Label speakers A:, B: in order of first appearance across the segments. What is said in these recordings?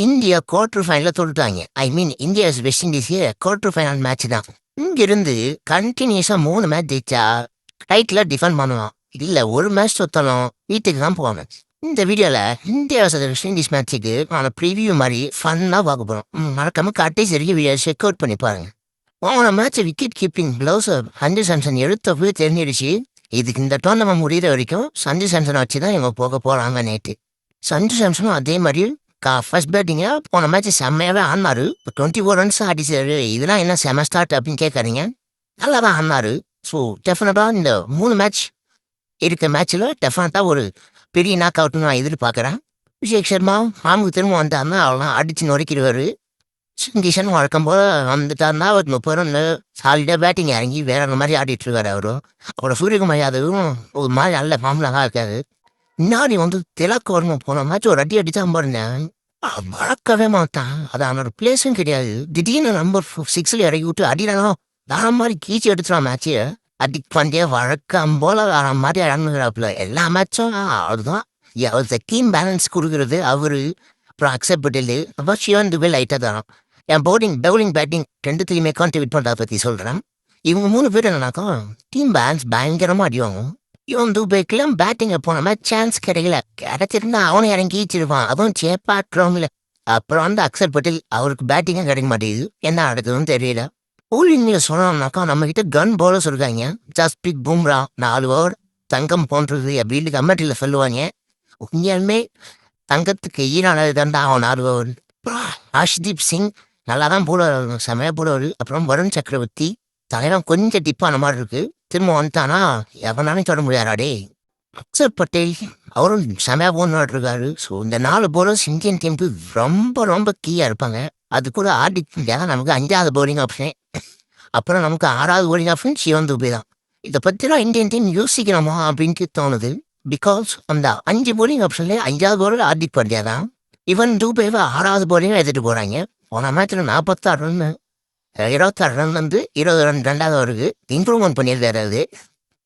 A: India quarter ஃபைனல்ல தோத்துட்டாங்க. I mean India West Indies quarter final match தான். இங்கிருந்து கண்டினியூஸா 3 மேட்ச் ஜெயிச்சா டைட்டில டிஃபெண்ட் பண்ணுவான். இல்ல ஒரு மேட்ச் தோத்தாலும் வீட்டுக்கு தான் போவாங்க. இந்த வீடியோல இந்தியா வெஸ்ட் இண்டீஸ் மேட்சுக்கு ப்ரிவியூ மாதிரி ஃபன்னா பார்க்க போறோம். மறக்காம கடைசி வரைக்கும் வீடியோ செக் அவுட் பண்ணி பாருங்க. போன match wicket keeping gloves Sanju Samson எடுத்தப்பவே தெரிஞ்சிடுச்சு. இதுக்கு இந்த டோர்னமெண்ட் முடிகிற வரைக்கும் சஞ்சு சாம்சனை வச்சு தான் இவங்க போக போறாங்க. நேற்று சஞ்சு சாம்சனும் அதே மாதிரி ஃபர்ஸ்ட் பேட்டிங்க போன மேட்ச் செம்மையாவே ஆடினாரு. 24 ரன்ஸ் அடிச்சாரு. இதெல்லாம் என்ன செம ஸ்டார்ட் அப்படின்னு கேட்காதீங்க. நல்லா தான் ஆடினாரு. ஸோ டெஃபினட்டா இந்த 3 மேட்ச் இருக்க மேட்ச்ல டெஃபினட்டா ஒரு பெரிய நாக் அவுட்னு நான் எதிர்பார்க்குறேன். அபிஷேக் சர்மா மாமுக்கு திரும்ப வந்தாருன்னா அவெல்லாம் அடிச்சு நொறுக்கிடுவாரு. கிஷன் வழக்கம் போல வந்துட்டாருன்னா ஒரு 30 ரன்ல சாலிடா பேட்டிங் இறங்கி வேற மாதிரி ஆடிட்டு இருக்காரு அவரும். அப்புறம் சூரியகுமார் யாதவும் ஒரு மாதிரி நல்ல ஃபார்ம்ல தான் இருக்காரு. முன்னாடி திலக்கு வரணும் போன மேட்ச் ஒரு அடி அடித்தான் பாருந்தேன். வளர்க்கவே மாட்டான். அது அவனோட பிளேஸும் கிடையாது. திடீர்னு நம்பர் 6ல இறக்கி விட்டு அடினாலும் வேற மாதிரி கீச்சு எடுத்துறான் மேட்ச்சு. அடிக் பாண்டியா வழக்கம் போல வேற மாதிரி இறங்குறாப்புல. எல்லா மேட்சும் அதுதான் அவருக்கு டீம் பேலன்ஸ் கொடுக்குறது அவரு. அப்புறம் அக்செப்ட் பட்டேல் அப்புறம் சிவன் துபே லைட்டாக தரோம். என் பவுலிங் பேட்டிங் ரெண்டுத்துலையுமே கான்ட்ரிபியூட் பண்ணுறத பற்றி சொல்கிறேன். இவங்க 3 பேர் என்னன்னாக்கா டீம் பேலன்ஸ் பயங்கரமாக அடிவாங்க. இவன் துபேக்கெல்லாம் பேட்டிங்கை போன மாதிரி சான்ஸ் கிடைக்கல. கிடைச்சிருந்தா அவனும் இறங்கி ஈச்சிருப்பான். அதுவும் சேப்பாட்டுறவங்கள. அப்புறம் அக்சர் பட்டேல் அவருக்கு பேட்டிங்கும் கிடைக்க மாட்டேங்குது. என்ன நடக்குதுன்னு தெரியல. பவுலிங்கில் சொன்னோம்னாக்கா நம்மகிட்ட கன் பவுலர்ஸ் இருக்காங்க. ஜஸ்பிரீத் பும்ரா 4 ஓவர் தங்கம் போன்றது அப்படின்னு கமெண்ட்டில் சொல்லுவாங்க. உண்மையாலுமே தங்கத்துக்கு ஈரானது தாண்டா அவன் 4 ஓவர். ஹர்ஷ்தீப் சிங் நல்லா தான் போடுவார். செமையாக போடுவார். அப்புறம் வருண் சக்கரவர்த்தி தலைவன் கொஞ்சம் டிப்பான மாதிரி இருக்கு. திரும்ப வந்துட்டானா எவனாலும் தொட முடியாராடே. அக்சர் பட்டேல் அவரும் செமையாக போன்னு இருக்காரு. ஸோ இந்த 4 பவுலர்ஸ் இந்தியன் டீமுக்கு ரொம்ப ரொம்ப கீயாக இருப்பாங்க. அது கூட ஆடிட்டு நமக்கு 5வது பவுலிங் ஆப்ஷன். அப்புறம் நமக்கு 6வது பவுலிங் ஆப்ஷன் சிவன் துபே தான். இதை பற்றிலாம் இந்தியன் டீம் யோசிக்கணுமா அப்படின்ட்டு தோணுது. பிகாஸ் அந்த 5 பவுலிங் ஆப்ஷன்லேயே 5வது பவுலர் ஹார்திக் பாண்டியா தான். இவன் துபேவை 6வது பவுலிங் எடுத்துகிட்டு போகிறாங்க. போன மேட்ச்சில் 46 ரன் 26 ரன் 20 ரன் 2வது அவருக்கு இம்ப்ரூவ்மெண்ட் பண்ணியிருக்காரு. அது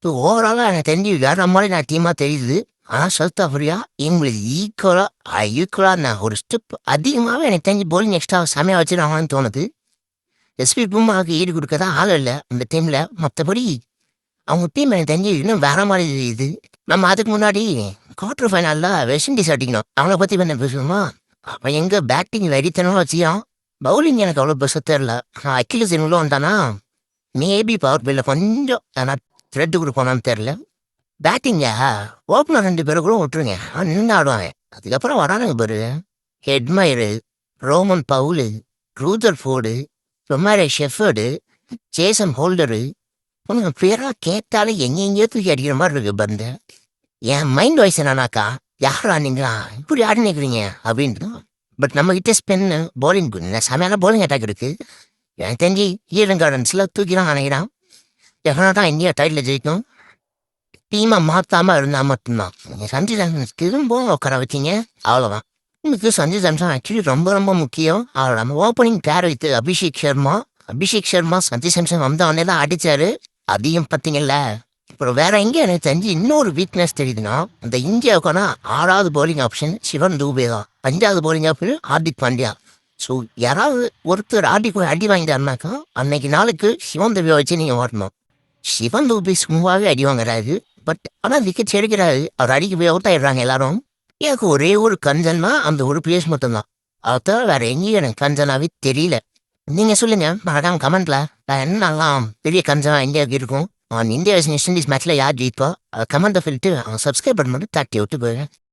A: ஸோ ஓவராலாக எனக்கு தெரிஞ்சு வேற மாதிரி நான் டீமாக தெரியுது. ஆனால் சவுத் ஆஃப்ரிக்கா இவங்களுக்கு ஈக்குவலாக நான் ஒரு ஸ்டெப் அதிகமாகவே எனக்கு தெரிஞ்சு பவுலிங் எக்ஸ்ட்ரா செமையாக வச்சுருவாங்கன்னு தோணுது. எஸ்பி பும்ராவுக்கு ஈடு கொடுக்க தான் ஆள் இல்லை அந்த டீமில். மற்றபடி அவங்க டீம் எனக்கு தெரிஞ்சு இன்னும் வேற மாதிரி இது. நம்ம அதுக்கு முன்னாடி குவார்டர் ஃபைனலில் வெஸ்ட் இண்டீஸ் அடிக்கணும். அவனை பற்றி என்ன பேசணுமா? அவன் எங்கே பேட்டிங் வெறித்தனமாக வச்சியான். பவுலிங் எனக்கு அவ்வளோ பெருசாக தெரில. அக்கிலேஸ் இவங்களும் வந்தானா மேபி பவர் பில்ல கொஞ்சம் ஆனால் த்ரெட்டு கொடுப்பானான்னு தெரில. பேட்டிங்க ஓப்பனர் 2 பேரும் கூட விட்டுருங்க. நின்று ஆடுவாங்க. அதுக்கப்புறம் வரானுங்க பாரு. Hetmyer, Rovman Powell, Ruther, Romario Shepherd, Jason Holder உனக்கு பேராக கேட்டாலே எங்கெங்கேயோ தூக்கி அடிக்கிற மாதிரி இருக்கு பந்து. என் மைண்ட் வாய்ஸ் என்னன்னாக்கா யாரா நீங்களா இப்படி ஆடி நிற்கிறீங்க அப்படின்ட்டு. பட் நம்மகிட்ட ஸ்பென்னு பவுலிங் செமையான பவுலிங் அட்டாக் இருக்கு. எனக்கு தெரிஞ்சு ஈடன் கார்டன்ஸில் தூக்கிலாம் நினைக்கிறான். டெஃபினட்டாக இந்தியா டைட்டில் ஜெயிக்கும். டீமை மாற்றாமல் இருந்தால் மட்டும்தான். நீங்கள் சஞ்சு சாம்சன் திரும்பவும் உட்கார வச்சிங்க அவ்வளோதான். உங்களுக்கு சஞ்சு சாம்சன் ஆக்சுவலி ரொம்ப ரொம்ப முக்கியம். அவரோட நம்ம ஓப்பனிங் பேர் வைத்து அபிஷேக் சர்மா சஞ்சு சாம்சன் வந்தவொடனே தான் அடித்தார். அதையும் பார்த்தீங்கல்ல. அப்புறம் வேற எங்கே எனக்கு தெரிஞ்சு இன்னொரு வீக்னஸ் தெரியுதுன்னா அந்த இந்தியாவுக்கான 6வது பவுலிங் ஆப்ஷன் சிவன் துபே தான். 5வது bowling option Hardik Pandya. So யாராவது ஒருத்தர் அடி வாங்கிட்டாருனாக்கா அன்னைக்கு நாளுக்கு சிவன் துபே வச்சு நீங்கள் ஓட்டணும். சிவன் துபே சும்மாவே அடி வாங்குறாரு. பட் ஆனால் விக்கெட்ஸ் எடுக்கிறாரு. அவர் அடிக்க போய் அவுட் ஆயிடுறாங்க எல்லாரும். எனக்கு ஒரே ஒரு கஞ்சன்னா அந்த ஒரு பிளேஸ் மட்டும்தான். அதை தவிர வேற எங்கேயும் எனக்கு கஞ்சனாவே தெரியல. நீங்கள் சொல்லுங்க மறக்காம கமெண்ட்ல என்னெல்லாம் பெரிய கஞ்சனா இந்தியாவுக்கு இருக்கும். இந்தியா வெஸ்ட் இண்டீஸ் மேட்ச்ல யார் ஜெயிப்பா கமெண்ட்டை சொல்லிட்டு சப்ஸ்கிரைப் பண்ண மட்டும் தட்டி விட்டு போயிடுறேன்.